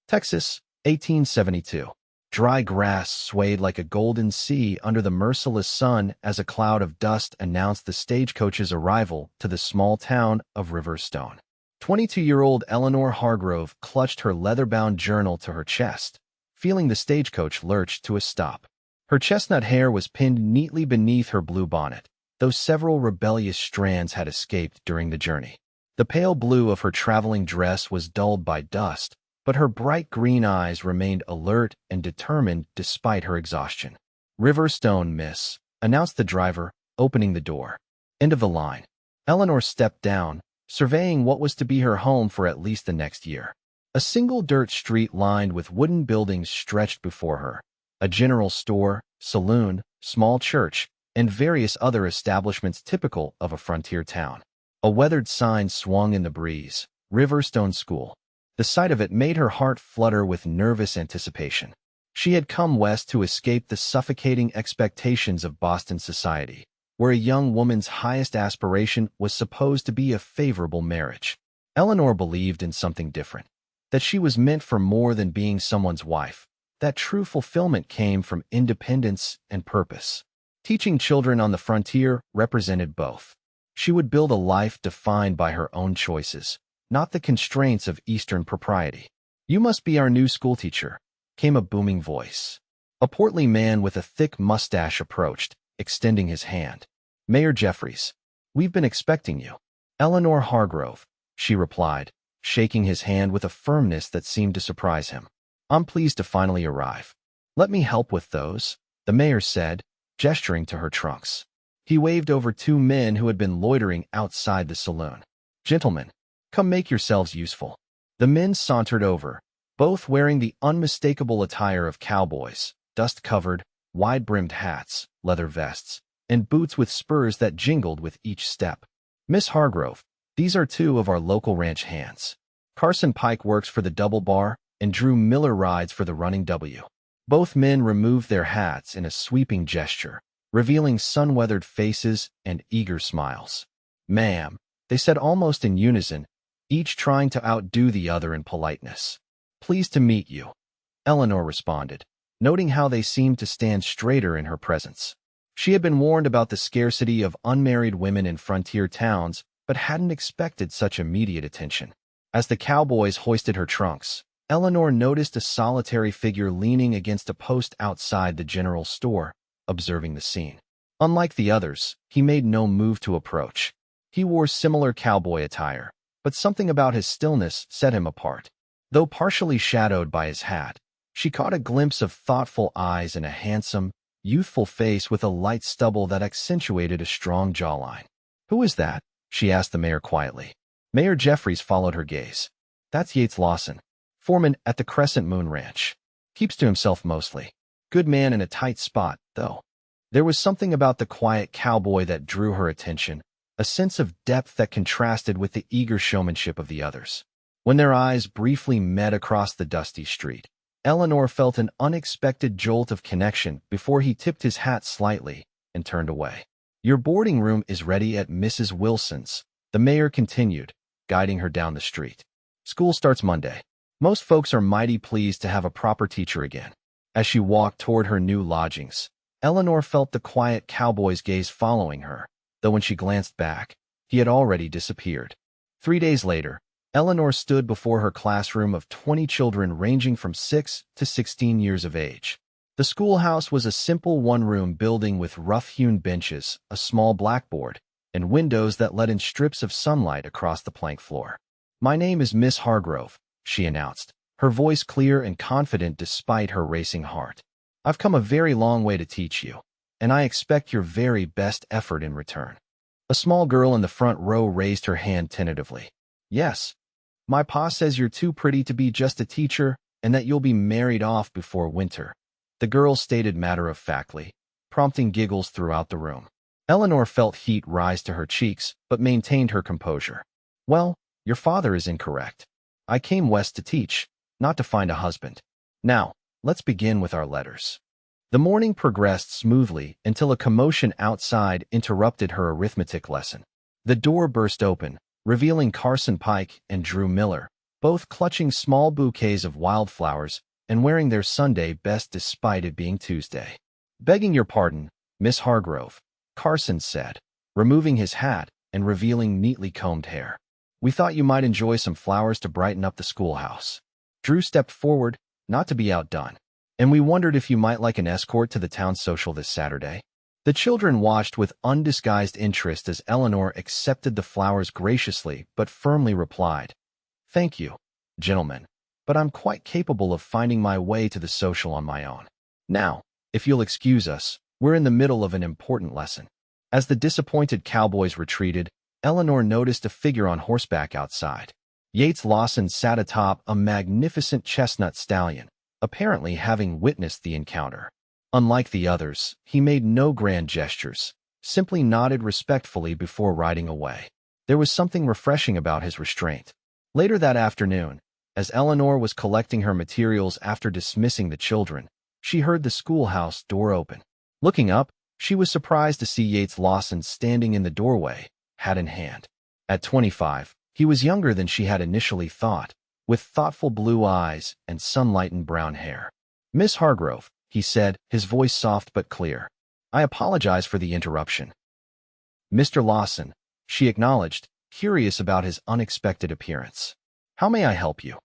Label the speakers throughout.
Speaker 1: Texas, 1872. Dry grass swayed like a golden sea under the merciless sun as a cloud of dust announced the stagecoach's arrival to the small town of Riverstone. 22-year-old Eleanor Hargrove clutched her leather-bound journal to her chest, feeling the stagecoach lurch to a stop. Her chestnut hair was pinned neatly beneath her blue bonnet, though several rebellious strands had escaped during the journey. The pale blue of her traveling dress was dulled by dust, but her bright green eyes remained alert and determined despite her exhaustion. "Riverstone, miss," announced the driver, opening the door. End of the line. Eleanor stepped down, surveying what was to be her home for at least the next year. A single dirt street lined with wooden buildings stretched before her. A general store, saloon, small church, and various other establishments typical of a frontier town. A weathered sign swung in the breeze, "Riverstone School." The sight of it made her heart flutter with nervous anticipation. She had come west to escape the suffocating expectations of Boston society, where a young woman's highest aspiration was supposed to be a favorable marriage. Eleanor believed in something different, that she was meant for more than being someone's wife, that true fulfillment came from independence and purpose. Teaching children on the frontier represented both. She would build a life defined by her own choices, not the constraints of Eastern propriety. "You must be our new schoolteacher," came a booming voice. A portly man with a thick mustache approached, extending his hand. "Mayor Jeffries, we've been expecting you." "Eleanor Hargrove," she replied, shaking his hand with a firmness that seemed to surprise him. "I'm pleased to finally arrive." "Let me help with those," the mayor said, gesturing to her trunks. He waved over two men who had been loitering outside the saloon. "Gentlemen, come make yourselves useful." The men sauntered over, both wearing the unmistakable attire of cowboys, dust-covered, wide-brimmed hats, leather vests, and boots with spurs that jingled with each step. "Miss Hargrove, these are two of our local ranch hands. Carson Pike works for the Double Bar, and Drew Miller rides for the Running W." Both men removed their hats in a sweeping gesture, revealing sun-weathered faces and eager smiles. "Ma'am," they said almost in unison, each trying to outdo the other in politeness. "Pleased to meet you," Eleanor responded, noting how they seemed to stand straighter in her presence. She had been warned about the scarcity of unmarried women in frontier towns, but hadn't expected such immediate attention. As the Cowboys hoisted her trunks, Eleanor noticed a solitary figure leaning against a post outside the general store, observing the scene. Unlike the others, he made no move to approach. He wore similar cowboy attire, but something about his stillness set him apart. Though partially shadowed by his hat, she caught a glimpse of thoughtful eyes and a handsome, youthful face with a light stubble that accentuated a strong jawline. "Who is that?" she asked the mayor quietly. Mayor Jeffries followed her gaze. "That's Yates Lawson, foreman at the Crescent Moon Ranch. Keeps to himself mostly. Good man in a tight spot, though." There was something about the quiet cowboy that drew her attention, a sense of depth that contrasted with the eager showmanship of the others. When their eyes briefly met across the dusty street, Eleanor felt an unexpected jolt of connection before he tipped his hat slightly and turned away. "Your boarding room is ready at Mrs. Wilson's," the mayor continued, guiding her down the street. "School starts Monday. Most folks are mighty pleased to have a proper teacher again." As she walked toward her new lodgings, Eleanor felt the quiet cowboy's gaze following her, though when she glanced back, he had already disappeared. 3 days later, Eleanor stood before her classroom of 20 children ranging from 6 to 16 years of age. The schoolhouse was a simple one-room building with rough-hewn benches, a small blackboard, and windows that let in strips of sunlight across the plank floor. "My name is Miss Hargrove," she announced, her voice clear and confident despite her racing heart. "I've come a very long way to teach you, and I expect your very best effort in return." A small girl in the front row raised her hand tentatively. "Yes. My pa says you're too pretty to be just a teacher and that you'll be married off before winter," the girl stated matter-of-factly, prompting giggles throughout the room. Eleanor felt heat rise to her cheeks, but maintained her composure. "Well, your father is incorrect. I came west to teach, not to find a husband. Now, let's begin with our letters." The morning progressed smoothly until a commotion outside interrupted her arithmetic lesson. The door burst open, revealing Carson Pike and Drew Miller, both clutching small bouquets of wildflowers and wearing their Sunday best despite it being Tuesday. "Begging your pardon, Miss Hargrove," Carson said, removing his hat and revealing neatly combed hair. "We thought you might enjoy some flowers to brighten up the schoolhouse." Drew stepped forward, not to be outdone. "And we wondered if you might like an escort to the town social this Saturday." The children watched with undisguised interest as Eleanor accepted the flowers graciously but firmly replied, "Thank you, gentlemen, but I'm quite capable of finding my way to the social on my own. Now, if you'll excuse us, we're in the middle of an important lesson." As the disappointed Cowboys retreated, Eleanor noticed a figure on horseback outside. Yates Lawson sat atop a magnificent chestnut stallion, apparently having witnessed the encounter. Unlike the others, he made no grand gestures, simply nodded respectfully before riding away. There was something refreshing about his restraint. Later that afternoon, as Eleanor was collecting her materials after dismissing the children, she heard the schoolhouse door open. Looking up, she was surprised to see Yates Lawson standing in the doorway, hat in hand. At 25, he was younger than she had initially thought, with thoughtful blue eyes and sunlightened brown hair. "Miss Hargrove," he said, his voice soft but clear. "I apologize for the interruption." "Mr. Lawson," she acknowledged, curious about his unexpected appearance. "How may I help you?"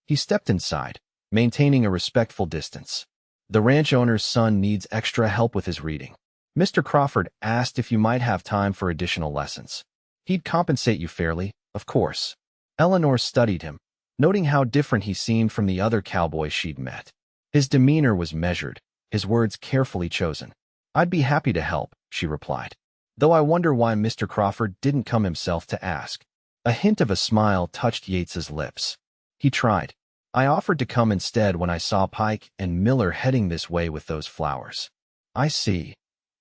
Speaker 1: He stepped inside, maintaining a respectful distance. "The ranch owner's son needs extra help with his reading. Mr. Crawford asked if you might have time for additional lessons. He'd compensate you fairly, of course." Eleanor studied him, noting how different he seemed from the other cowboys she'd met. His demeanor was measured, his words carefully chosen. "I'd be happy to help," she replied. "Though I wonder why Mr. Crawford didn't come himself to ask." A hint of a smile touched Yates's lips. He tried. "I offered to come instead when I saw Pike and Miller heading this way with those flowers." "I see,"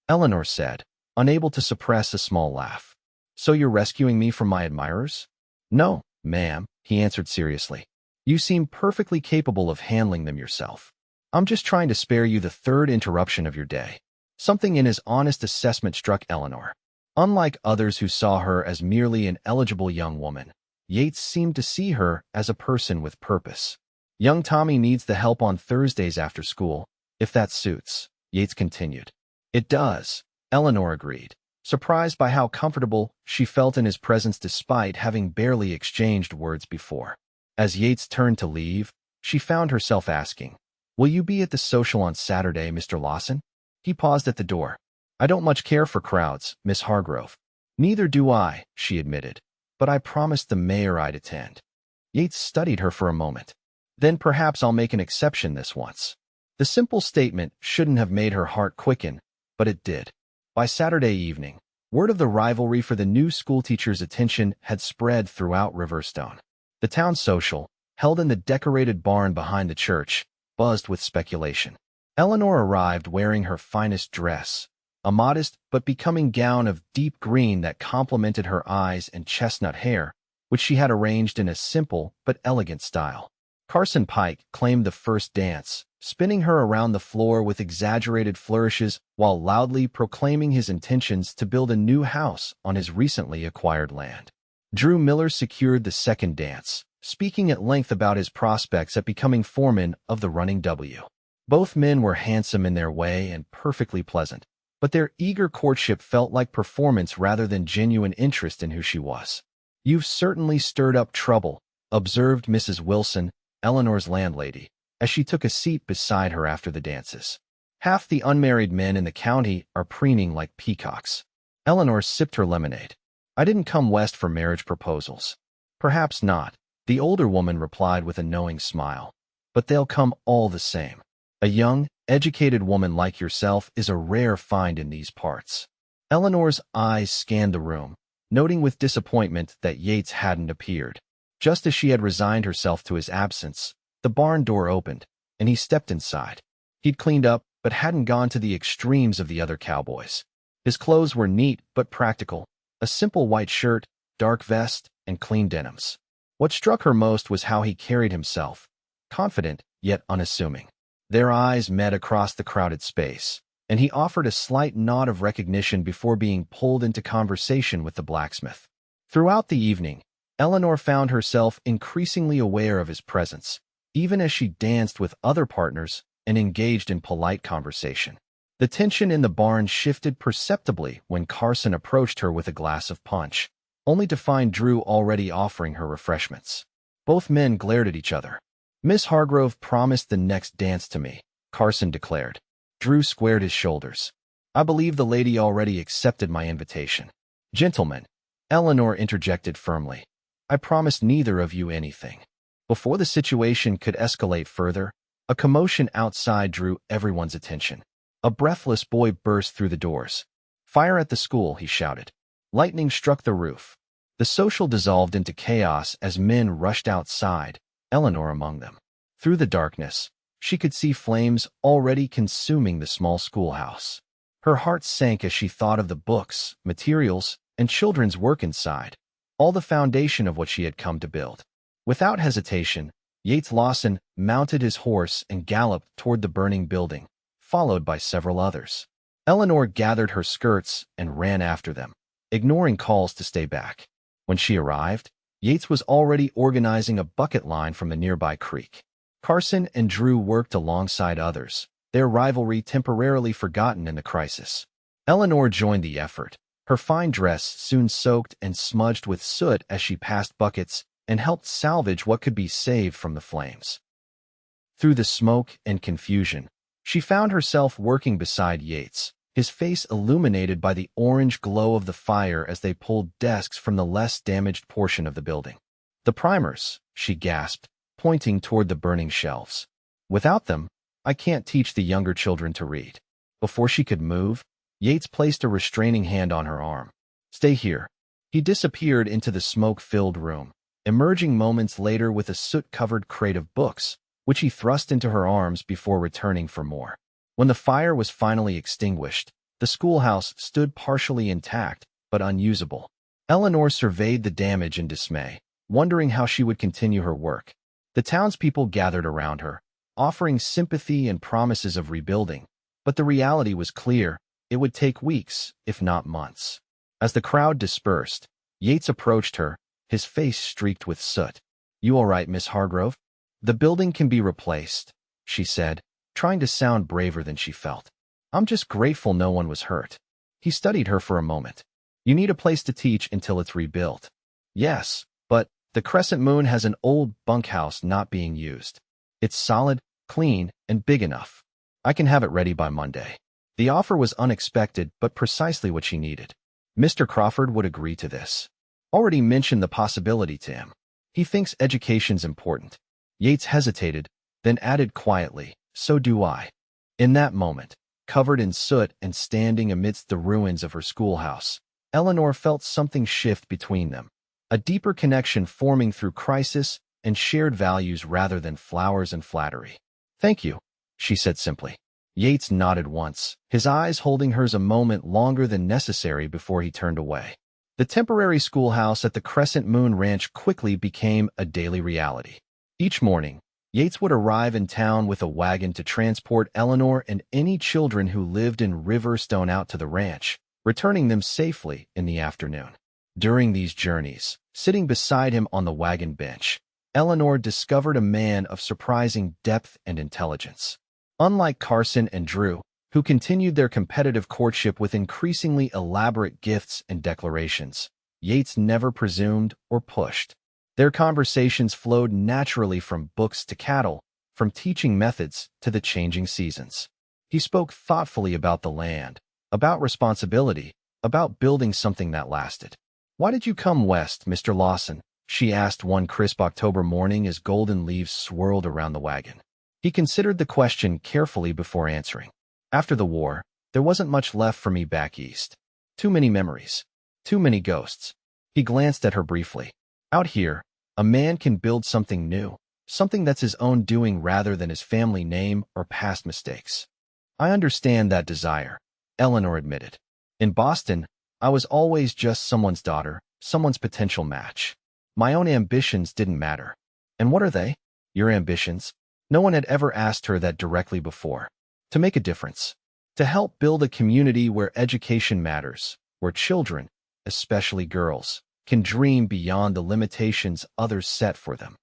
Speaker 1: Eleanor said, unable to suppress a small laugh. "So you're rescuing me from my admirers?" "No, ma'am," he answered seriously. "You seem perfectly capable of handling them yourself. I'm just trying to spare you the third interruption of your day." Something in his honest assessment struck Eleanor. Unlike others who saw her as merely an eligible young woman, Yates seemed to see her as a person with purpose. "Young Tommy needs the help on Thursdays after school, if that suits," Yates continued. "It does," Eleanor agreed, surprised by how comfortable she felt in his presence despite having barely exchanged words before. As Yates turned to leave, she found herself asking, "Will you be at the social on Saturday, Mr. Lawson?" He paused at the door. "I don't much care for crowds, Miss Hargrove." "Neither do I," she admitted, "but I promised the mayor I'd attend." Yates studied her for a moment. "Then perhaps I'll make an exception this once." The simple statement shouldn't have made her heart quicken, but it did. By Saturday evening, word of the rivalry for the new schoolteacher's attention had spread throughout Riverstone. The town social, held in the decorated barn behind the church, buzzed with speculation. Eleanor arrived wearing her finest dress, a modest but becoming gown of deep green that complemented her eyes and chestnut hair, which she had arranged in a simple but elegant style. Carson Pike claimed the first dance, spinning her around the floor with exaggerated flourishes while loudly proclaiming his intentions to build a new house on his recently acquired land. Drew Miller secured the second dance, speaking at length about his prospects at becoming foreman of the Running W. Both men were handsome in their way and perfectly pleasant, but their eager courtship felt like performance rather than genuine interest in who she was. "You've certainly stirred up trouble," observed Mrs. Wilson, Eleanor's landlady, as she took a seat beside her after the dances. "Half the unmarried men in the county are preening like peacocks." Eleanor sipped her lemonade. "I didn't come west for marriage proposals." "Perhaps not," the older woman replied with a knowing smile. "But they'll come all the same. A young, educated woman like yourself is a rare find in these parts." Eleanor's eyes scanned the room, noting with disappointment that Yates hadn't appeared. Just as she had resigned herself to his absence, the barn door opened, and he stepped inside. He'd cleaned up, but hadn't gone to the extremes of the other cowboys. His clothes were neat but practical, a simple white shirt, dark vest, and clean denims. What struck her most was how he carried himself, confident yet unassuming. Their eyes met across the crowded space, and he offered a slight nod of recognition before being pulled into conversation with the blacksmith. Throughout the evening, Eleanor found herself increasingly aware of his presence, even as she danced with other partners and engaged in polite conversation. The tension in the barn shifted perceptibly when Carson approached her with a glass of punch, only to find Drew already offering her refreshments. Both men glared at each other. "Miss Hargrove promised the next dance to me," Carson declared. Drew squared his shoulders. "I believe the lady already accepted my invitation." "Gentlemen," Eleanor interjected firmly, "I promised neither of you anything." Before the situation could escalate further, a commotion outside drew everyone's attention. A breathless boy burst through the doors. "Fire at the school," he shouted. Lightning struck the roof. The social dissolved into chaos as men rushed outside, Eleanor among them. Through the darkness, she could see flames already consuming the small schoolhouse. Her heart sank as she thought of the books, materials, and children's work inside, all the foundation of what she had come to build. Without hesitation, Yates Lawson mounted his horse and galloped toward the burning building, followed by several others. Eleanor gathered her skirts and ran after them, ignoring calls to stay back. When she arrived, Yates was already organizing a bucket line from a nearby creek. Carson and Drew worked alongside others, their rivalry temporarily forgotten in the crisis. Eleanor joined the effort, her fine dress soon soaked and smudged with soot as she passed buckets and helped salvage what could be saved from the flames. Through the smoke and confusion, she found herself working beside Yates, his face illuminated by the orange glow of the fire as they pulled desks from the less damaged portion of the building. "The primers," she gasped, pointing toward the burning shelves. "Without them, I can't teach the younger children to read." Before she could move, Yates placed a restraining hand on her arm. "Stay here." He disappeared into the smoke-filled room, emerging moments later with a soot-covered crate of books, which he thrust into her arms before returning for more. When the fire was finally extinguished, the schoolhouse stood partially intact, but unusable. Eleanor surveyed the damage in dismay, wondering how she would continue her work. The townspeople gathered around her, offering sympathy and promises of rebuilding, but the reality was clear: it would take weeks, if not months. As the crowd dispersed, Yates approached her, his face streaked with soot. "You all right, Miss Hargrove?" "The building can be replaced," she said, trying to sound braver than she felt. "I'm just grateful no one was hurt." He studied her for a moment. "You need a place to teach until it's rebuilt." "Yes, but the Crescent Moon has an old bunkhouse not being used. It's solid, clean, and big enough. I can have it ready by Monday." The offer was unexpected, but precisely what she needed. Mr. Crawford would agree to this. Already mentioned the possibility to him. He thinks education's important. Yates hesitated, then added quietly, "So do I." In that moment, covered in soot and standing amidst the ruins of her schoolhouse, Eleanor felt something shift between them, a deeper connection forming through crisis and shared values rather than flowers and flattery. "Thank you," she said simply. Yates nodded once, his eyes holding hers a moment longer than necessary before he turned away. The temporary schoolhouse at the Crescent Moon Ranch quickly became a daily reality. Each morning, Yates would arrive in town with a wagon to transport Eleanor and any children who lived in Riverstone out to the ranch, returning them safely in the afternoon. During these journeys, sitting beside him on the wagon bench, Eleanor discovered a man of surprising depth and intelligence. Unlike Carson and Drew, who continued their competitive courtship with increasingly elaborate gifts and declarations, Yates never presumed or pushed. Their conversations flowed naturally from books to cattle, from teaching methods to the changing seasons. He spoke thoughtfully about the land, about responsibility, about building something that lasted. "Why did you come west, Mr. Lawson?" she asked one crisp October morning as golden leaves swirled around the wagon. He considered the question carefully before answering. "After the war, there wasn't much left for me back east. Too many memories. Too many ghosts." He glanced at her briefly. "Out here, a man can build something new, something that's his own doing rather than his family name or past mistakes." "I understand that desire," Eleanor admitted. "In Boston, I was always just someone's daughter, someone's potential match. My own ambitions didn't matter." "And what are they?" "Your ambitions?" No one had ever asked her that directly before. "To make a difference. To help build a community where education matters, where children, especially girls, can dream beyond the limitations others set for them.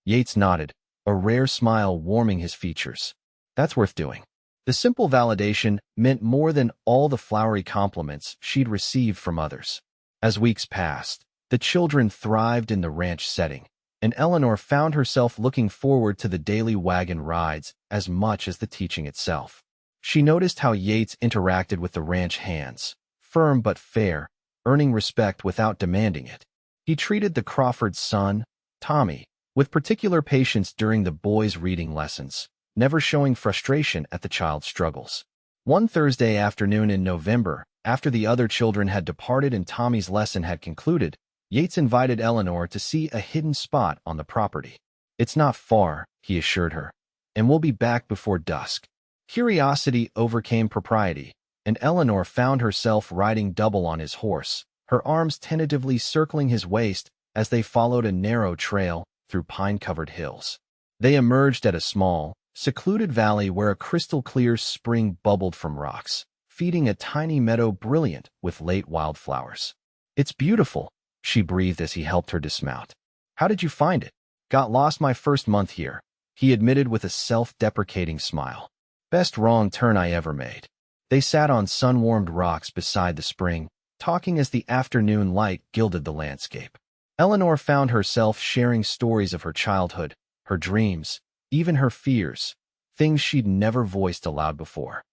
Speaker 1: Yates nodded, a rare smile warming his features. That's worth doing. The simple validation meant more than all the flowery compliments she'd received from others. As weeks passed, the children thrived in the ranch setting, and Eleanor found herself looking forward to the daily wagon rides as much as the teaching itself. She noticed how Yates interacted with the ranch hands, firm but fair, earning respect without demanding it. He treated the Crawford's son, Tommy, with particular patience during the boys' reading lessons, never showing frustration at the child's struggles. One Thursday afternoon in November, after the other children had departed and Tommy's lesson had concluded, Yates invited Eleanor to see a hidden spot on the property. "It's not far," he assured her, "and we'll be back before dusk." Curiosity overcame propriety, and Eleanor found herself riding double on his horse, her arms tentatively circling his waist as they followed a narrow trail through pine-covered hills. They emerged at a small, secluded valley where a crystal-clear spring bubbled from rocks, feeding a tiny meadow brilliant with late wildflowers. "It's beautiful," she breathed as he helped her dismount. "How did you find it?" "Got lost my first month here," he admitted with a self-deprecating smile. "Best wrong turn I ever made." They sat on sun-warmed rocks beside the spring, talking as the afternoon light gilded the landscape. Eleanor found herself sharing stories of her childhood, her dreams, even her fears, things she'd never voiced aloud before.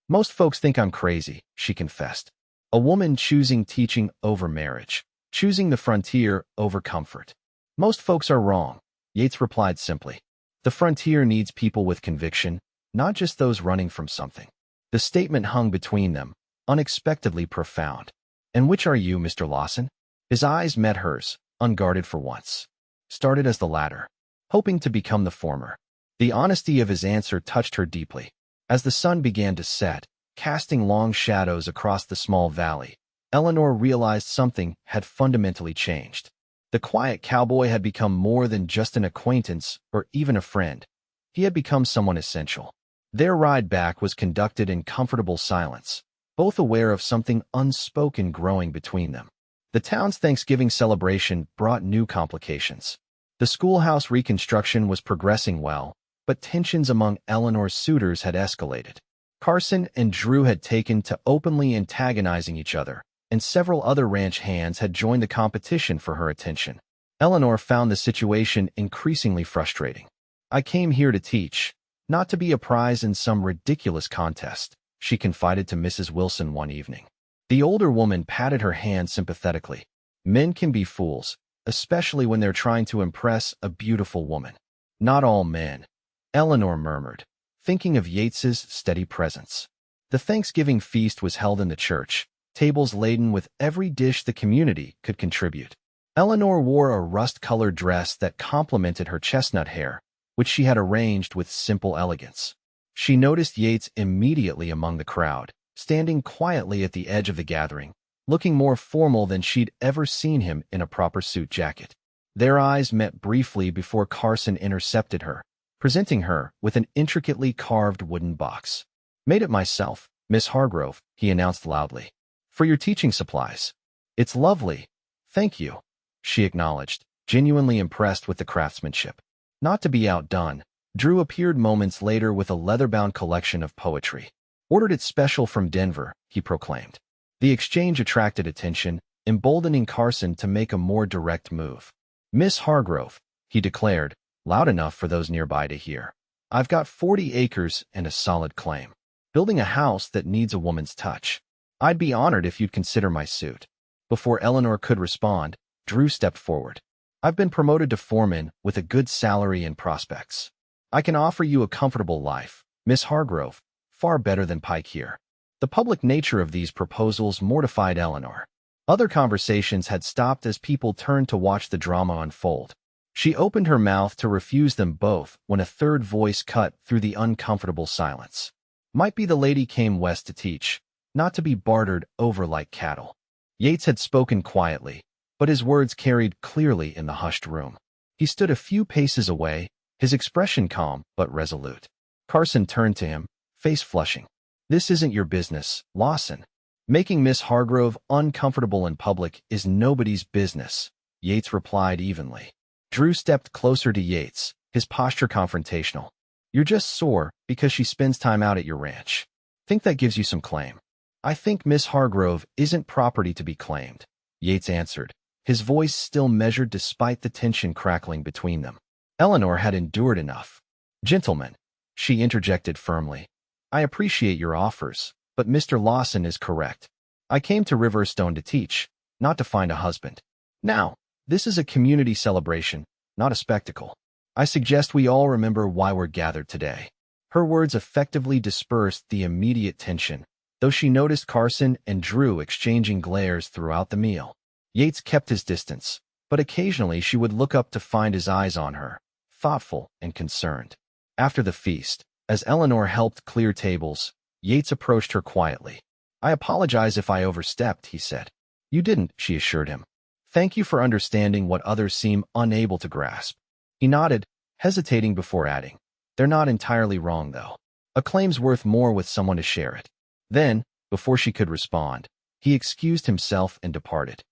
Speaker 1: "Most folks think I'm crazy," she confessed. "A woman choosing teaching over marriage, choosing the frontier over comfort. Most folks are wrong," Yates replied simply. "The frontier needs people with conviction, not just those running from something." The statement hung between them, unexpectedly profound. "And which are you, Mr. Lawson?" His eyes met hers, unguarded for once. "Started as the latter, hoping to become the former." The honesty of his answer touched her deeply. As the sun began to set, casting long shadows across the small valley, Eleanor realized something had fundamentally changed. The quiet cowboy had become more than just an acquaintance or even a friend. He had become someone essential. Their ride back was conducted in comfortable silence, both aware of something unspoken growing between them. The town's Thanksgiving celebration brought new complications. The schoolhouse reconstruction was progressing well, but tensions among Eleanor's suitors had escalated. Carson and Drew had taken to openly antagonizing each other, and several other ranch hands had joined the competition for her attention. Eleanor found the situation increasingly frustrating. "I came here to teach, not to be a prize in some ridiculous contest," she confided to Mrs. Wilson one evening. The older woman patted her hand sympathetically. "Men can be fools, especially when they're trying to impress a beautiful woman." "Not all men," Eleanor murmured, thinking of Yates's steady presence. The Thanksgiving feast was held in the church, tables laden with every dish the community could contribute. Eleanor wore a rust-colored dress that complemented her chestnut hair, which she had arranged with simple elegance. She noticed Yates immediately among the crowd, standing quietly at the edge of the gathering, looking more formal than she'd ever seen him in a proper suit jacket. Their eyes met briefly before Carson intercepted her, presenting her with an intricately carved wooden box. "Made it myself, Miss Hargrove," he announced loudly. "For your teaching supplies." "It's lovely. Thank you," she acknowledged, genuinely impressed with the craftsmanship. Not to be outdone, Drew appeared moments later with a leather-bound collection of poetry. "Ordered it special from Denver," he proclaimed. The exchange attracted attention, emboldening Carson to make a more direct move. "Miss Hargrove," he declared, loud enough for those nearby to hear. "I've got 40 acres and a solid claim. Building a house that needs a woman's touch. I'd be honored if you'd consider my suit." Before Eleanor could respond, Drew stepped forward. "I've been promoted to foreman with a good salary and prospects. I can offer you a comfortable life, Miss Hargrove, far better than Pike here." The public nature of these proposals mortified Eleanor. Other conversations had stopped as people turned to watch the drama unfold. She opened her mouth to refuse them both when a third voice cut through the uncomfortable silence. "Might be the lady came west to teach, not to be bartered over like cattle." Yates had spoken quietly, but his words carried clearly in the hushed room. He stood a few paces away, his expression calm but resolute. Carson turned to him, face flushing. "This isn't your business, Lawson." Making Miss Hargrove uncomfortable in public is nobody's business, Yates replied evenly. Drew stepped closer to Yates, his posture confrontational. You're just sore because she spends time out at your ranch. Think that gives you some claim. I think Miss Hargrove isn't property to be claimed, Yates answered, his voice still measured despite the tension crackling between them. Eleanor had endured enough. Gentlemen, she interjected firmly, I appreciate your offers, but Mr. Lawson is correct. I came to Riverstone to teach, not to find a husband. Now, this is a community celebration, not a spectacle. I suggest we all remember why we're gathered today. Her words effectively dispersed the immediate tension, though she noticed Carson and Drew exchanging glares throughout the meal. Yates kept his distance, but occasionally she would look up to find his eyes on her, thoughtful and concerned. After the feast, as Eleanor helped clear tables, Yates approached her quietly. I apologize if I overstepped, he said. You didn't, she assured him. Thank you for understanding what others seem unable to grasp. He nodded, hesitating before adding. They're not entirely wrong, though. A claim's worth more with someone to share it. Then, before she could respond, he excused himself and departed.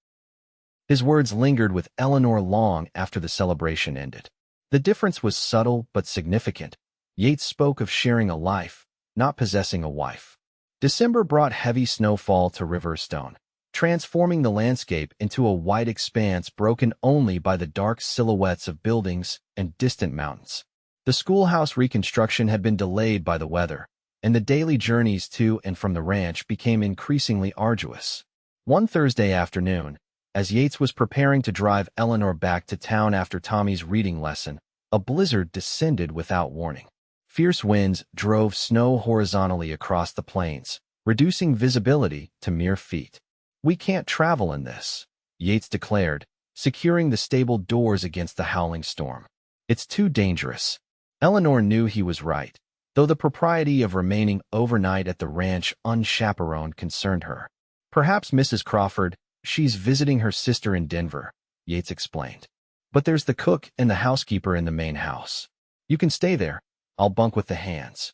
Speaker 1: His words lingered with Eleanor long after the celebration ended. The difference was subtle but significant. Yates spoke of sharing a life, not possessing a wife. December brought heavy snowfall to Riverstone, transforming the landscape into a white expanse broken only by the dark silhouettes of buildings and distant mountains. The schoolhouse reconstruction had been delayed by the weather, and the daily journeys to and from the ranch became increasingly arduous. One Thursday afternoon, as Yates was preparing to drive Eleanor back to town after Tommy's reading lesson, a blizzard descended without warning. Fierce winds drove snow horizontally across the plains, reducing visibility to mere feet. We can't travel in this, Yates declared, securing the stable doors against the howling storm. It's too dangerous. Eleanor knew he was right, though the propriety of remaining overnight at the ranch unchaperoned concerned her. Perhaps Mrs. Crawford, she's visiting her sister in Denver, Yates explained. But there's the cook and the housekeeper in the main house. You can stay there. I'll bunk with the hands.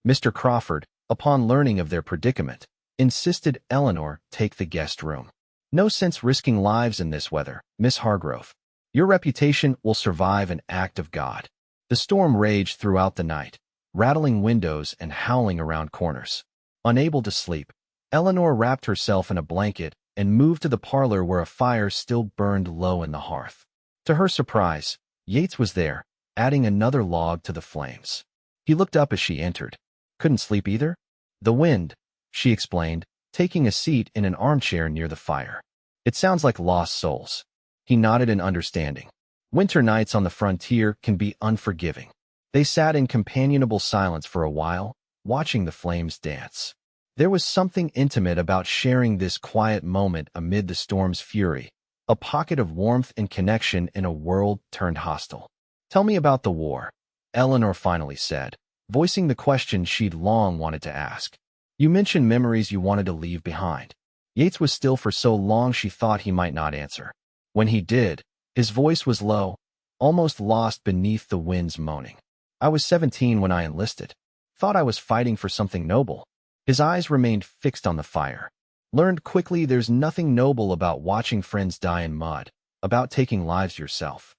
Speaker 1: Mr. Crawford, upon learning of their predicament, insisted Eleanor take the guest room. No sense risking lives in this weather, Miss Hargrove. Your reputation will survive an act of God. The storm raged throughout the night, rattling windows and howling around corners. Unable to sleep, Eleanor wrapped herself in a blanket and moved to the parlor where a fire still burned low in the hearth. To her surprise, Yates was there, adding another log to the flames. He looked up as she entered. Couldn't sleep either? The wind, she explained, taking a seat in an armchair near the fire. It sounds like lost souls. He nodded in understanding. Winter nights on the frontier can be unforgiving. They sat in companionable silence for a while, watching the flames dance. There was something intimate about sharing this quiet moment amid the storm's fury, a pocket of warmth and connection in a world turned hostile. Tell me about the war, Eleanor finally said, voicing the question she'd long wanted to ask. You mentioned memories you wanted to leave behind. Yates was still for so long she thought he might not answer. When he did, his voice was low, almost lost beneath the wind's moaning. I was 17 when I enlisted. Thought I was fighting for something noble. His eyes remained fixed on the fire. Learned quickly there's nothing noble about watching friends die in mud, about taking lives yourself.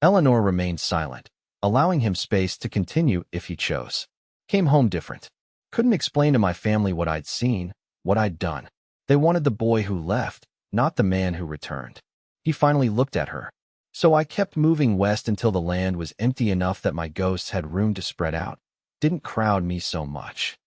Speaker 1: Eleanor remained silent, allowing him space to continue if he chose. Came home different. Couldn't explain to my family what I'd seen, what I'd done. They wanted the boy who left, not the man who returned. He finally looked at her. So I kept moving west until the land was empty enough that my ghosts had room to spread out. Didn't crowd me so much.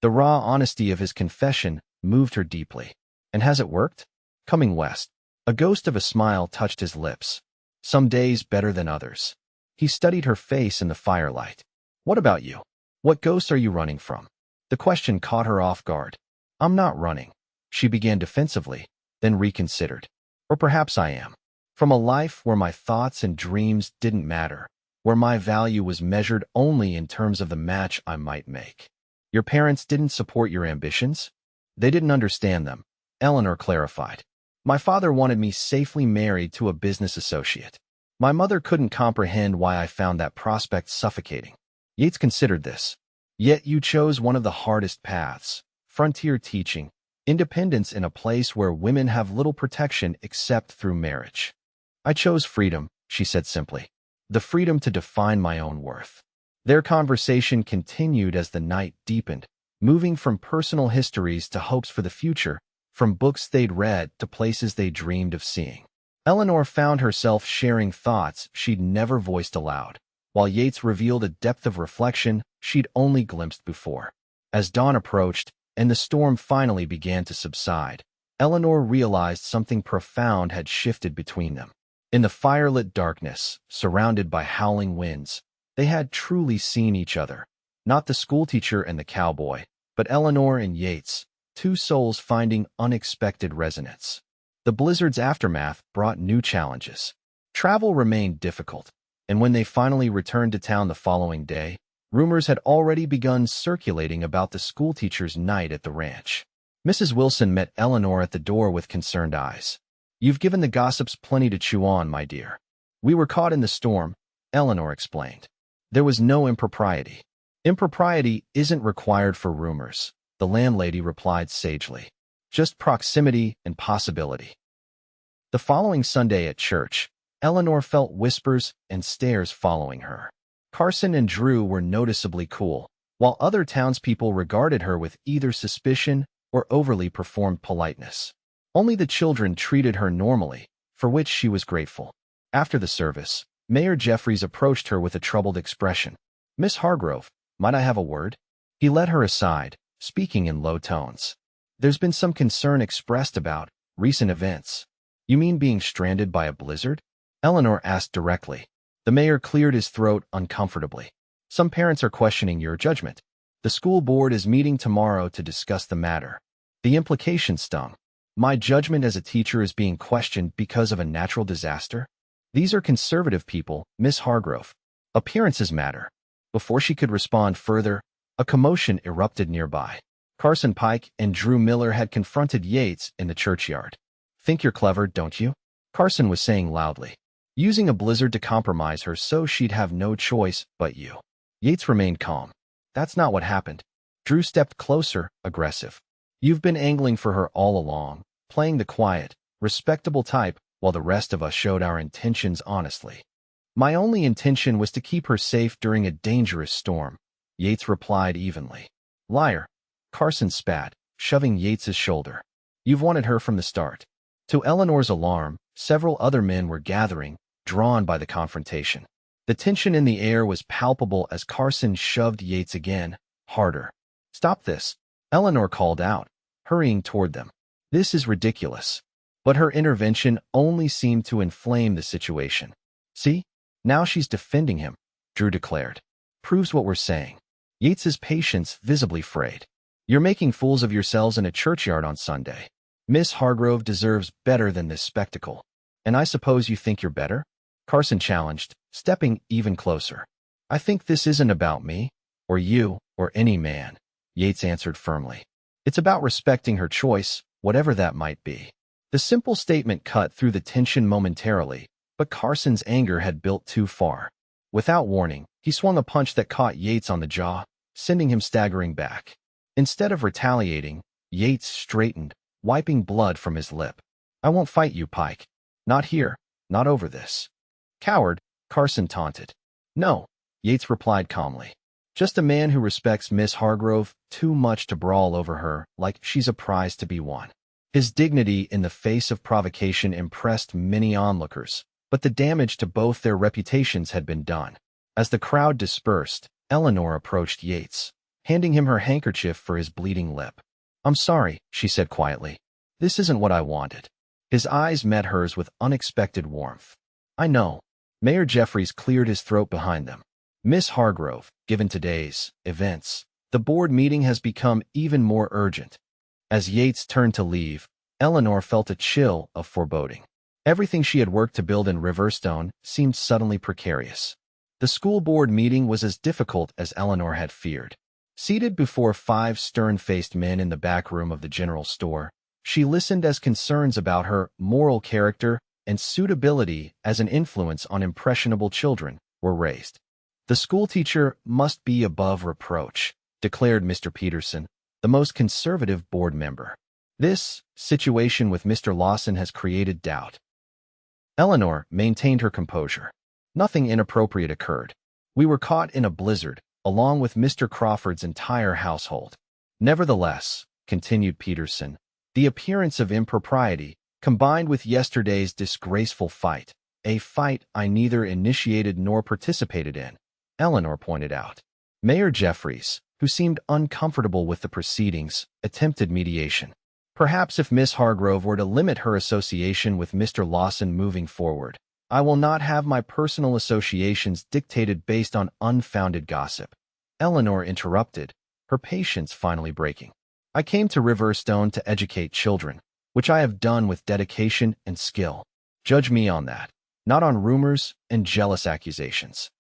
Speaker 1: The raw honesty of his confession moved her deeply. And has it worked? Coming west. A ghost of a smile touched his lips. Some days better than others. He studied her face in the firelight. What about you? What ghosts are you running from? The question caught her off guard. I'm not running. She began defensively, then reconsidered. Or perhaps I am. From a life where my thoughts and dreams didn't matter, where my value was measured only in terms of the match I might make. Your parents didn't support your ambitions? They didn't understand them, Eleanor clarified. My father wanted me safely married to a business associate. My mother couldn't comprehend why I found that prospect suffocating. Yates considered this. Yet you chose one of the hardest paths, frontier teaching, Independence in a place where women have little protection except through marriage. I chose freedom, she said simply. The freedom to define my own worth. Their conversation continued as the night deepened, moving from personal histories to hopes for the future, from books they'd read to places they dreamed of seeing. Eleanor found herself sharing thoughts she'd never voiced aloud, while Yates revealed a depth of reflection she'd only glimpsed before. As dawn approached, and the storm finally began to subside, Eleanor realized something profound had shifted between them. In the firelit darkness, surrounded by howling winds, they had truly seen each other. Not the schoolteacher and the cowboy, but Eleanor and Yates, two souls finding unexpected resonance. The blizzard's aftermath brought new challenges. Travel remained difficult, and when they finally returned to town the following day, rumors had already begun circulating about the schoolteacher's night at the ranch. Mrs. Wilson met Eleanor at the door with concerned eyes. "You've given the gossips plenty to chew on, my dear." "We were caught in the storm," Eleanor explained. "There was no impropriety." "Impropriety isn't required for rumors," the landlady replied sagely. "Just proximity and possibility." The following Sunday at church, Eleanor felt whispers and stares following her. Carson and Drew were noticeably cool, while other townspeople regarded her with either suspicion or overly performed politeness. Only the children treated her normally, for which she was grateful. After the service, Mayor Jeffries approached her with a troubled expression. "Miss Hargrove, might I have a word?" He led her aside, speaking in low tones. "There's been some concern expressed about recent events." "You mean being stranded by a blizzard?" Eleanor asked directly. The mayor cleared his throat uncomfortably. "Some parents are questioning your judgment. The school board is meeting tomorrow to discuss the matter." The implication stung. "My judgment as a teacher is being questioned because of a natural disaster?" "These are conservative people, Miss Hargrove. Appearances matter." Before she could respond further, a commotion erupted nearby. Carson Pike and Drew Miller had confronted Yates in the churchyard. "Think you're clever, don't you?" Carson was saying loudly. "Using a blizzard to compromise her so she'd have no choice but you." Yates remained calm. "That's not what happened." Drew stepped closer, aggressive. "You've been angling for her all along, playing the quiet, respectable type while the rest of us showed our intentions honestly." "My only intention was to keep her safe during a dangerous storm," Yates replied evenly. "Liar," Carson spat, shoving Yates's shoulder. "You've wanted her from the start." To Eleanor's alarm, several other men were gathering, drawn by the confrontation. The tension in the air was palpable as Carson shoved Yates again, harder. "Stop this," Eleanor called out, hurrying toward them. "This is ridiculous." But her intervention only seemed to inflame the situation. "See? Now she's defending him," Drew declared. "Proves what we're saying." Yates's patience visibly frayed. "You're making fools of yourselves in a churchyard on Sunday. Miss Hargrove deserves better than this spectacle. And I suppose you think you're better?" Carson challenged, stepping even closer. "I think this isn't about me, or you, or any man," Yates answered firmly. "It's about respecting her choice, whatever that might be." The simple statement cut through the tension momentarily, but Carson's anger had built too far. Without warning, he swung a punch that caught Yates on the jaw, sending him staggering back. Instead of retaliating, Yates straightened, wiping blood from his lip. "I won't fight you, Pike. Not here, not over this." "Coward," Carson taunted. "No," Yates replied calmly. "Just a man who respects Miss Hargrove too much to brawl over her like she's a prize to be won." His dignity in the face of provocation impressed many onlookers, but the damage to both their reputations had been done. As the crowd dispersed, Eleanor approached Yates, handing him her handkerchief for his bleeding lip. "I'm sorry," she said quietly. "This isn't what I wanted." His eyes met hers with unexpected warmth. "I know." Mayor Jeffries cleared his throat behind them. "Miss Hargrove, given today's events, the board meeting has become even more urgent." As Yates turned to leave, Eleanor felt a chill of foreboding. Everything she had worked to build in Riverstone seemed suddenly precarious. The school board meeting was as difficult as Eleanor had feared. Seated before 5 stern-faced men in the back room of the general store, she listened as concerns about her moral character and suitability as an influence on impressionable children were raised. "The schoolteacher must be above reproach," declared Mr. Peterson, the most conservative board member. This situation with Mr. Lawson has created doubt. Eleanor maintained her composure. Nothing inappropriate occurred. We were caught in a blizzard, along with Mr. Crawford's entire household. Nevertheless, continued Peterson, the appearance of impropriety, combined with yesterday's disgraceful fight, a fight I neither initiated nor participated in, Eleanor pointed out. Mayor Jeffries, who seemed uncomfortable with the proceedings, attempted mediation. Perhaps if Miss Hargrove were to limit her association with Mr. Lawson moving forward, I will not have my personal associations dictated based on unfounded gossip. Eleanor interrupted, her patience finally breaking. I came to Riverstone to educate children, which I have done with dedication and skill. Judge me on that, not on rumors and jealous accusations.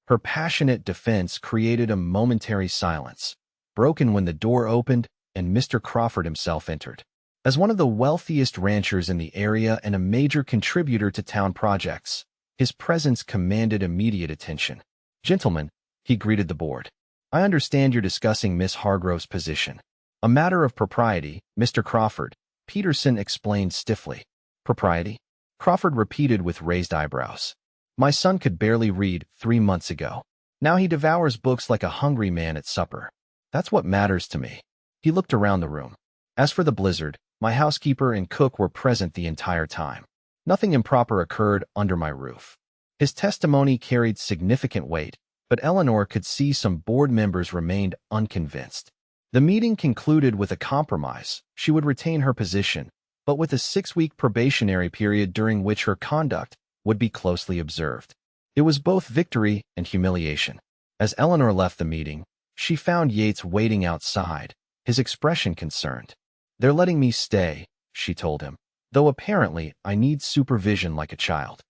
Speaker 1: Her passionate defense created a momentary silence, broken when the door opened and Mr. Crawford himself entered. As one of the wealthiest ranchers in the area and a major contributor to town projects, his presence commanded immediate attention. Gentlemen, he greeted the board. I understand you're discussing Miss Hargrove's position. A matter of propriety, Mr. Crawford, Peterson explained stiffly. Propriety? Crawford repeated with raised eyebrows. My son could barely read 3 months ago. Now he devours books like a hungry man at supper. That's what matters to me. He looked around the room. As for the blizzard, my housekeeper and cook were present the entire time. Nothing improper occurred under my roof. His testimony carried significant weight, but Eleanor could see some board members remained unconvinced. The meeting concluded with a compromise. She would retain her position, but with a 6-week probationary period during which her conduct would be closely observed. It was both victory and humiliation. As Eleanor left the meeting, she found Yates waiting outside, his expression concerned. They're letting me stay, she told him, though apparently I need supervision like a child.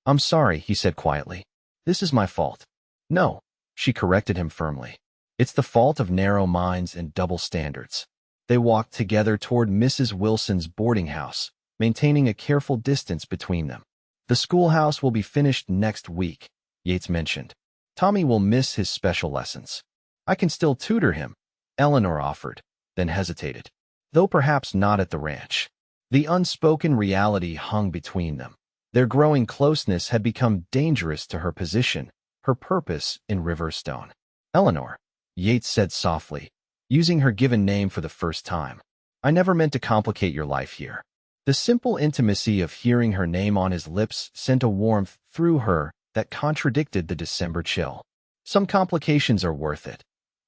Speaker 1: I'm sorry, he said quietly. This is my fault. No, she corrected him firmly. It's the fault of narrow minds and double standards. They walked together toward Mrs. Wilson's boarding house, maintaining a careful distance between them. The schoolhouse will be finished next week, Yates mentioned. Tommy will miss his special lessons. I can still tutor him, Eleanor offered, then hesitated. Though perhaps not at the ranch. The unspoken reality hung between them. Their growing closeness had become dangerous to her position, her purpose in Riverstone. Eleanor, Yates said softly, using her given name for the first time. I never meant to complicate your life here. The simple intimacy of hearing her name on his lips sent a warmth through her that contradicted the December chill. Some complications are worth it,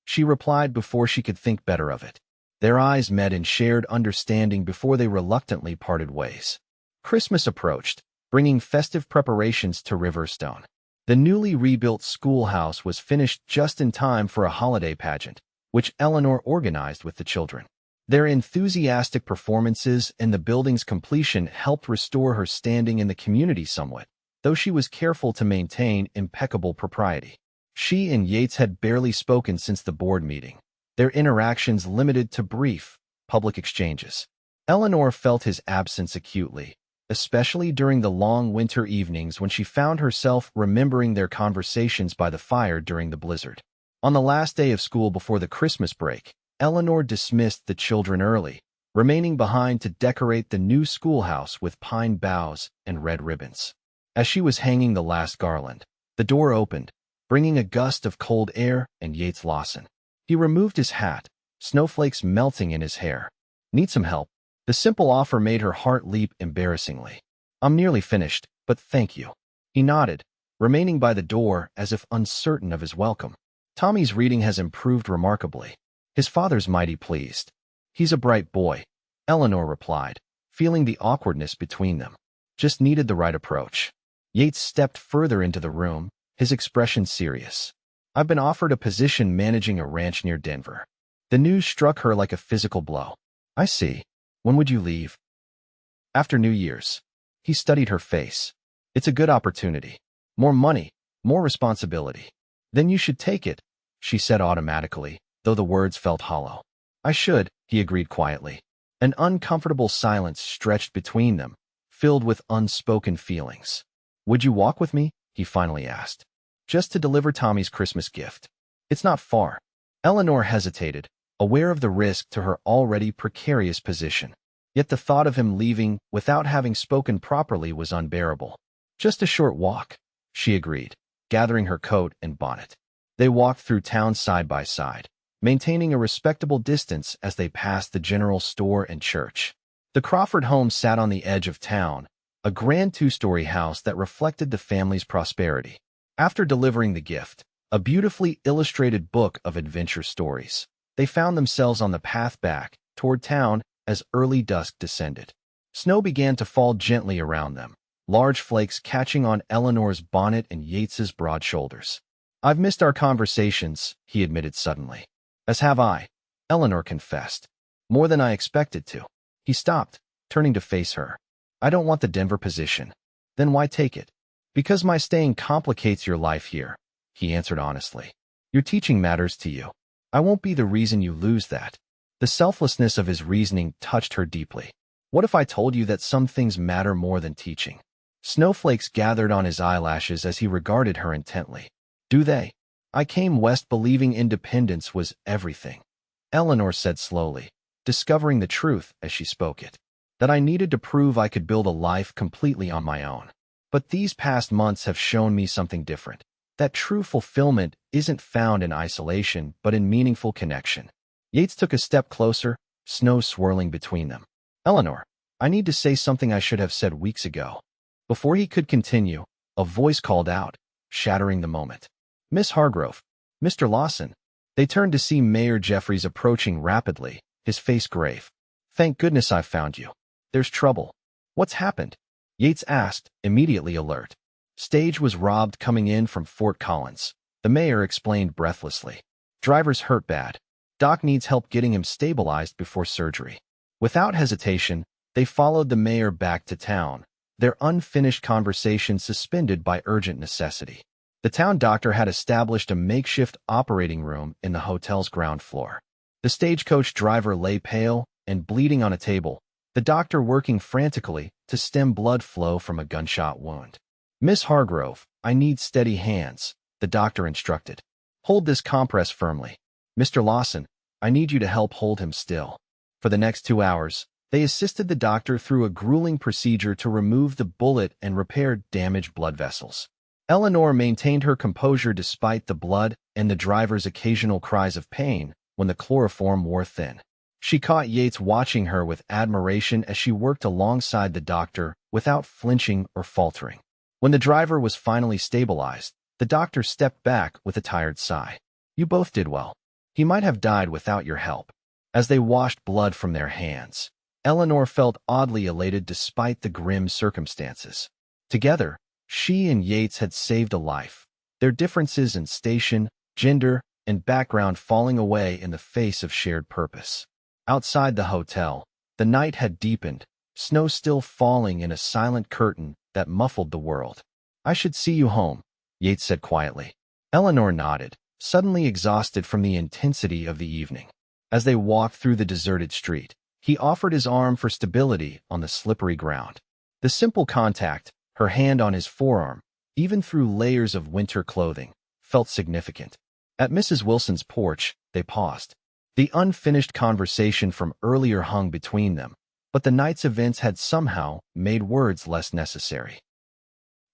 Speaker 1: she replied before she could think better of it. Their eyes met in shared understanding before they reluctantly parted ways. Christmas approached, bringing festive preparations to Riverstone. The newly rebuilt schoolhouse was finished just in time for a holiday pageant, which Eleanor organized with the children. Their enthusiastic performances and the building's completion helped restore her standing in the community somewhat, though she was careful to maintain impeccable propriety. She and Yates had barely spoken since the board meeting, their interactions limited to brief, public exchanges. Eleanor felt his absence acutely, especially during the long winter evenings when she found herself remembering their conversations by the fire during the blizzard. On the last day of school before the Christmas break, Eleanor dismissed the children early, remaining behind to decorate the new schoolhouse with pine boughs and red ribbons. As she was hanging the last garland, the door opened, bringing a gust of cold air and Yates Lawson. He removed his hat, snowflakes melting in his hair. Need some help? The simple offer made her heart leap embarrassingly. I'm nearly finished, but thank you. He nodded, remaining by the door as if uncertain of his welcome. Tommy's reading has improved remarkably. His father's mighty pleased. He's a bright boy, Eleanor replied, feeling the awkwardness between them. Just needed the right approach. Yates stepped further into the room, his expression serious. I've been offered a position managing a ranch near Denver. The news struck her like a physical blow. I see. When would you leave? After New Year's. He studied her face. It's a good opportunity. More money, more responsibility. Then you should take it, she said automatically, though the words felt hollow. I should, he agreed quietly. An uncomfortable silence stretched between them, filled with unspoken feelings. Would you walk with me? He finally asked. Just to deliver Tommy's Christmas gift. It's not far. Eleanor hesitated, aware of the risk to her already precarious position. Yet the thought of him leaving without having spoken properly was unbearable. "Just a short walk," she agreed, gathering her coat and bonnet. They walked through town side by side, maintaining a respectable distance as they passed the general store and church. The Crawford home sat on the edge of town, a grand two-story house that reflected the family's prosperity. After delivering the gift, a beautifully illustrated book of adventure stories, they found themselves on the path back toward town as early dusk descended. Snow began to fall gently around them, large flakes catching on Eleanor's bonnet and Yates's broad shoulders. "I've missed our conversations," he admitted suddenly. "As have I," Eleanor confessed. "More than I expected to." He stopped, turning to face her. "I don't want the Denver position." "Then why take it?" "Because my staying complicates your life here," he answered honestly. "Your teaching matters to you. I won't be the reason you lose that." The selflessness of his reasoning touched her deeply. "What if I told you that some things matter more than teaching?" Snowflakes gathered on his eyelashes as he regarded her intently. "Do they? I came west believing independence was everything," Eleanor said slowly, discovering the truth as she spoke it. "That I needed to prove I could build a life completely on my own. But these past months have shown me something different. That true fulfillment isn't found in isolation, but in meaningful connection." Yates took a step closer, snow swirling between them. "Eleanor, I need to say something I should have said weeks ago." Before he could continue, a voice called out, shattering the moment. "Miss Hargrove, Mr. Lawson." They turned to see Mayor Jeffries approaching rapidly, his face grave. "Thank goodness I've found you. There's trouble." "What's happened?" Yates asked, immediately alert. "Stage was robbed coming in from Fort Collins," the mayor explained breathlessly. "Driver's hurt bad. Doc needs help getting him stabilized before surgery." Without hesitation, they followed the mayor back to town, their unfinished conversation suspended by urgent necessity. The town doctor had established a makeshift operating room in the hotel's ground floor. The stagecoach driver lay pale and bleeding on a table, the doctor working frantically to stem blood flow from a gunshot wound. "Miss Hargrove, I need steady hands," the doctor instructed. "Hold this compress firmly. Mr. Lawson, I need you to help hold him still." For the next 2 hours, they assisted the doctor through a grueling procedure to remove the bullet and repair damaged blood vessels. Eleanor maintained her composure despite the blood and the driver's occasional cries of pain when the chloroform wore thin. She caught Yates watching her with admiration as she worked alongside the doctor without flinching or faltering. When the driver was finally stabilized, the doctor stepped back with a tired sigh. "You both did well. He might have died without your help." As they washed blood from their hands, Eleanor felt oddly elated despite the grim circumstances. Together, she and Yates had saved a life, their differences in station, gender, and background falling away in the face of shared purpose. Outside the hotel, the night had deepened, snow still falling in a silent curtain that muffled the world. "I should see you home," Yates said quietly. Eleanor nodded, suddenly exhausted from the intensity of the evening. As they walked through the deserted street, he offered his arm for stability on the slippery ground. The simple contact, her hand on his forearm, even through layers of winter clothing, felt significant. At Mrs. Wilson's porch, they paused. The unfinished conversation from earlier hung between them, but the night's events had somehow made words less necessary.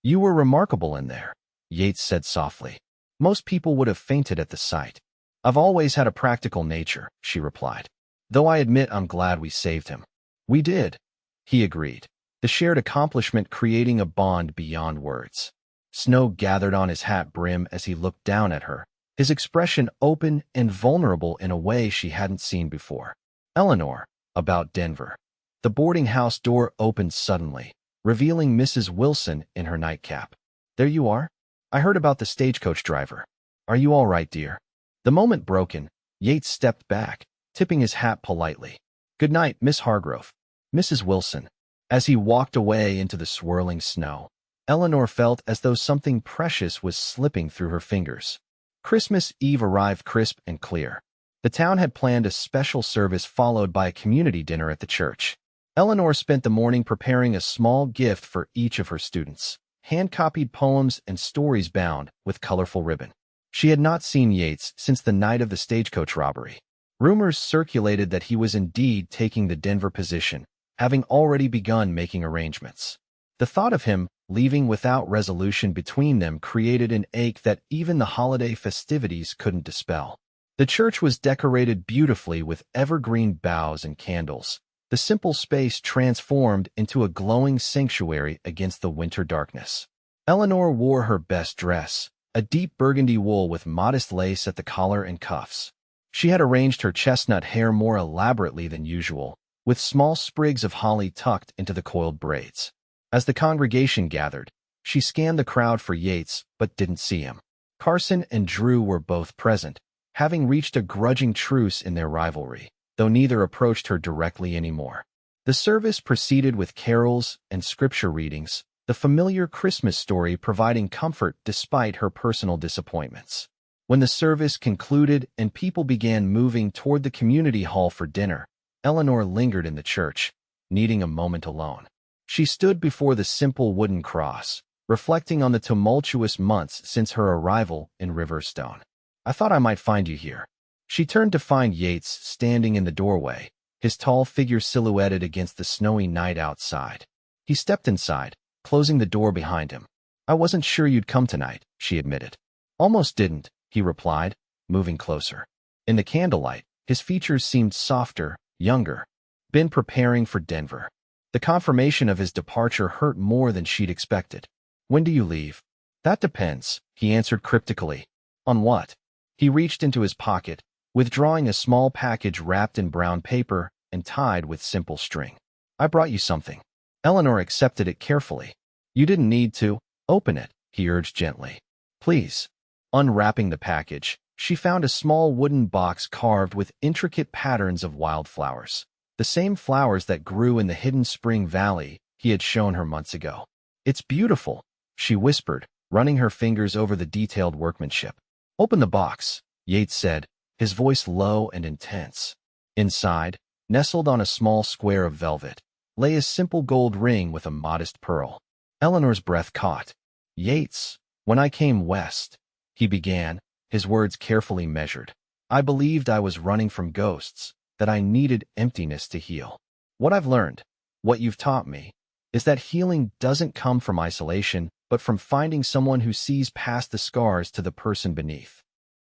Speaker 1: "You were remarkable in there," Yates said softly. "Most people would have fainted at the sight." "I've always had a practical nature," she replied. "Though I admit I'm glad we saved him." "We did," he agreed, the shared accomplishment creating a bond beyond words. Snow gathered on his hat brim as he looked down at her, his expression open and vulnerable in a way she hadn't seen before. "Eleanor, about Denver." The boarding house door opened suddenly, revealing Mrs. Wilson in her nightcap. "There you are? I heard about the stagecoach driver. Are you all right, dear?" The moment broken, Yates stepped back, tipping his hat politely. "Good night, Miss Hargrove." "Mrs. Wilson." As he walked away into the swirling snow, Eleanor felt as though something precious was slipping through her fingers. Christmas Eve arrived crisp and clear. The town had planned a special service followed by a community dinner at the church. Eleanor spent the morning preparing a small gift for each of her students, hand-copied poems and stories bound with colorful ribbon. She had not seen Yates since the night of the stagecoach robbery. Rumors circulated that he was indeed taking the Denver position, having already begun making arrangements. The thought of him leaving without resolution between them created an ache that even the holiday festivities couldn't dispel. The church was decorated beautifully with evergreen boughs and candles, the simple space transformed into a glowing sanctuary against the winter darkness. Eleanor wore her best dress, a deep burgundy wool with modest lace at the collar and cuffs. She had arranged her chestnut hair more elaborately than usual, with small sprigs of holly tucked into the coiled braids. As the congregation gathered, she scanned the crowd for Yates but didn't see him. Carson and Drew were both present, having reached a grudging truce in their rivalry, though neither approached her directly anymore. The service proceeded with carols and scripture readings, the familiar Christmas story providing comfort despite her personal disappointments. When the service concluded and people began moving toward the community hall for dinner, Eleanor lingered in the church, needing a moment alone. She stood before the simple wooden cross, reflecting on the tumultuous months since her arrival in Riverstone. "I thought I might find you here." She turned to find Yates standing in the doorway, his tall figure silhouetted against the snowy night outside. He stepped inside, closing the door behind him. "I wasn't sure you'd come tonight," she admitted. "Almost didn't," he replied, moving closer. In the candlelight, his features seemed softer, younger. "Been preparing for Denver." The confirmation of his departure hurt more than she'd expected. "When do you leave?" "That depends," he answered cryptically. "On what?" He reached into his pocket, withdrawing a small package wrapped in brown paper and tied with simple string. "I brought you something." Eleanor accepted it carefully. "You didn't need to. Open it," he urged gently. "Please." Unwrapping the package, she found a small wooden box carved with intricate patterns of wildflowers, the same flowers that grew in the hidden spring valley he had shown her months ago. "It's beautiful," she whispered, running her fingers over the detailed workmanship. "Open the box," Yates said, his voice low and intense. Inside, nestled on a small square of velvet, lay a simple gold ring with a modest pearl. Eleanor's breath caught. "Yates, when I came west," he began, his words carefully measured, "I believed I was running from ghosts, that I needed emptiness to heal. What I've learned, what you've taught me, is that healing doesn't come from isolation, but from finding someone who sees past the scars to the person beneath."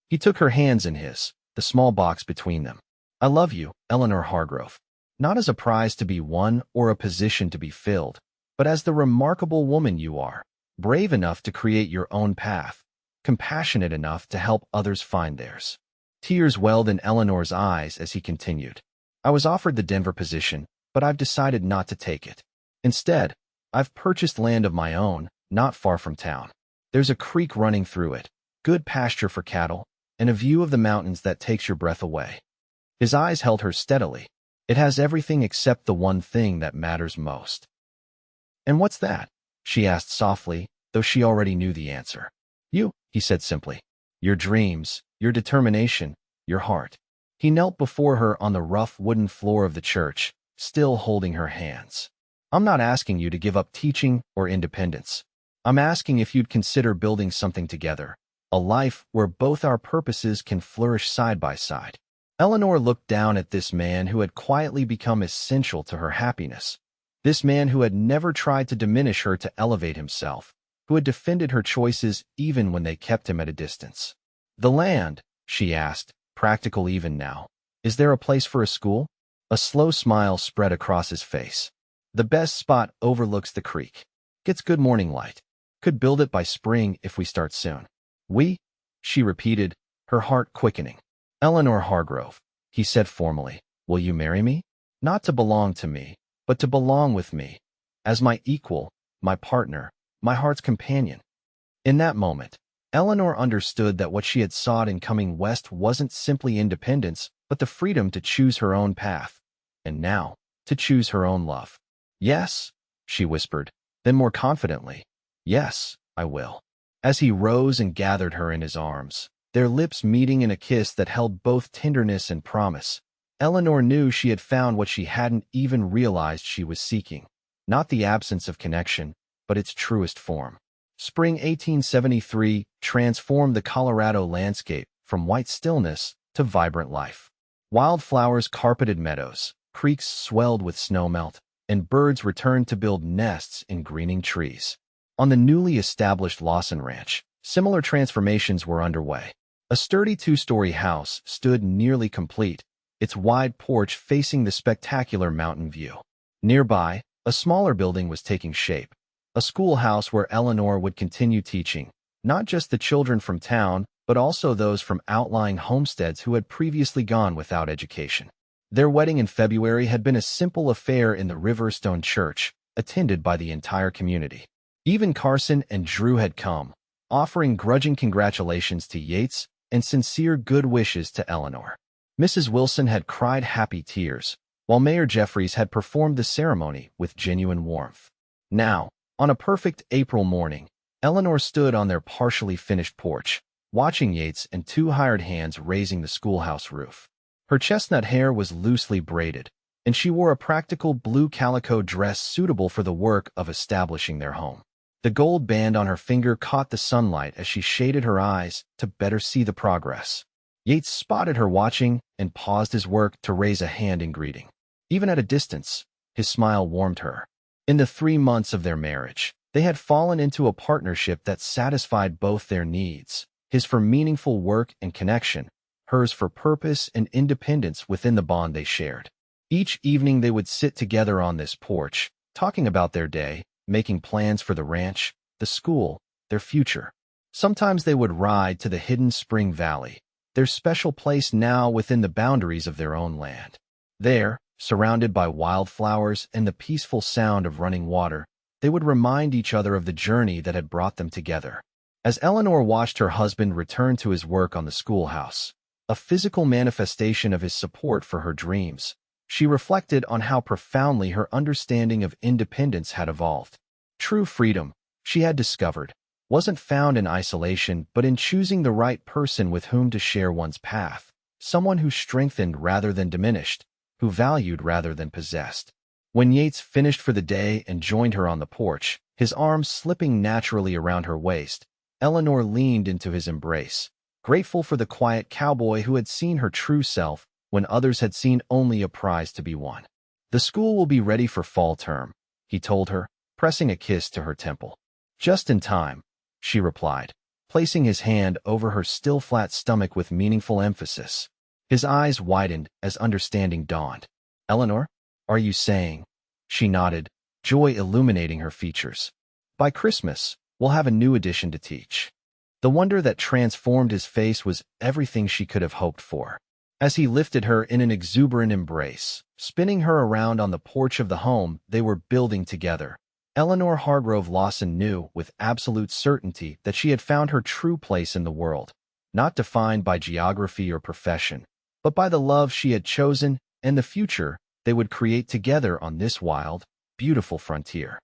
Speaker 1: He took her hands in his, the small box between them. "I love you, Eleanor Hargrove. Not as a prize to be won or a position to be filled, but as the remarkable woman you are, brave enough to create your own path, compassionate enough to help others find theirs." Tears welled in Eleanor's eyes as he continued. "I was offered the Denver position, but I've decided not to take it. Instead, I've purchased land of my own, not far from town. There's a creek running through it, good pasture for cattle, and a view of the mountains that takes your breath away." His eyes held her steadily. "It has everything except the one thing that matters most." "And what's that?" she asked softly, though she already knew the answer. "You," he said simply. "Your dreams, your determination, your heart." He knelt before her on the rough wooden floor of the church, still holding her hands. "I'm not asking you to give up teaching or independence. I'm asking if you'd consider building something together, a life where both our purposes can flourish side by side." Eleanor looked down at this man who had quietly become essential to her happiness, this man who had never tried to diminish her to elevate himself, who had defended her choices even when they kept him at a distance. "The land," she asked, practical even now. "Is there a place for a school?" A slow smile spread across his face. "The best spot overlooks the creek. Gets good morning light. Could build it by spring if we start soon." "We?" she repeated, her heart quickening. "Eleanor Hargrove," he said formally, "will you marry me? Not to belong to me, but to belong with me, as my equal, my partner, my heart's companion." In that moment, Eleanor understood that what she had sought in coming west wasn't simply independence, but the freedom to choose her own path, and now, to choose her own love. "Yes," she whispered, then more confidently, "Yes, I will." As he rose and gathered her in his arms, their lips meeting in a kiss that held both tenderness and promise, Eleanor knew she had found what she hadn't even realized she was seeking, not the absence of connection, but its truest form. Spring 1873 transformed the Colorado landscape from white stillness to vibrant life. Wildflowers carpeted meadows, creeks swelled with snowmelt, and birds returned to build nests in greening trees. On the newly established Lawson Ranch, similar transformations were underway. A sturdy two-story house stood nearly complete, its wide porch facing the spectacular mountain view. Nearby, a smaller building was taking shape, a schoolhouse where Eleanor would continue teaching, not just the children from town, but also those from outlying homesteads who had previously gone without education. Their wedding in February had been a simple affair in the Riverstone church, attended by the entire community. Even Carson and Drew had come, offering grudging congratulations to Yates and sincere good wishes to Eleanor. Mrs. Wilson had cried happy tears, while Mayor Jeffries had performed the ceremony with genuine warmth. Now, on a perfect April morning, Eleanor stood on their partially finished porch, watching Yates and two hired hands raising the schoolhouse roof. Her chestnut hair was loosely braided, and she wore a practical blue calico dress suitable for the work of establishing their home. The gold band on her finger caught the sunlight as she shaded her eyes to better see the progress. Yates spotted her watching and paused his work to raise a hand in greeting. Even at a distance, his smile warmed her. In the 3 months of their marriage, they had fallen into a partnership that satisfied both their needs, his for meaningful work and connection, hers for purpose and independence within the bond they shared. Each evening they would sit together on this porch, talking about their day, making plans for the ranch, the school, their future. Sometimes they would ride to the hidden Spring Valley, their special place now within the boundaries of their own land. There, surrounded by wildflowers and the peaceful sound of running water, they would remind each other of the journey that had brought them together. As Eleanor watched her husband return to his work on the schoolhouse, a physical manifestation of his support for her dreams, she reflected on how profoundly her understanding of independence had evolved. True freedom, she had discovered, wasn't found in isolation but in choosing the right person with whom to share one's path, someone who strengthened rather than diminished, who valued rather than possessed. When Yates finished for the day and joined her on the porch, his arms slipping naturally around her waist, Eleanor leaned into his embrace, grateful for the quiet cowboy who had seen her true self when others had seen only a prize to be won. "The school will be ready for fall term," he told her, pressing a kiss to her temple. "Just in time," she replied, placing his hand over her still flat stomach with meaningful emphasis. His eyes widened as understanding dawned. "Eleanor, are you saying?" She nodded, joy illuminating her features. "By Christmas, we'll have a new addition to teach." The wonder that transformed his face was everything she could have hoped for. As he lifted her in an exuberant embrace, spinning her around on the porch of the home they were building together, Eleanor Hargrove Lawson knew with absolute certainty that she had found her true place in the world, not defined by geography or profession, but by the love she had chosen and the future they would create together on this wild, beautiful frontier.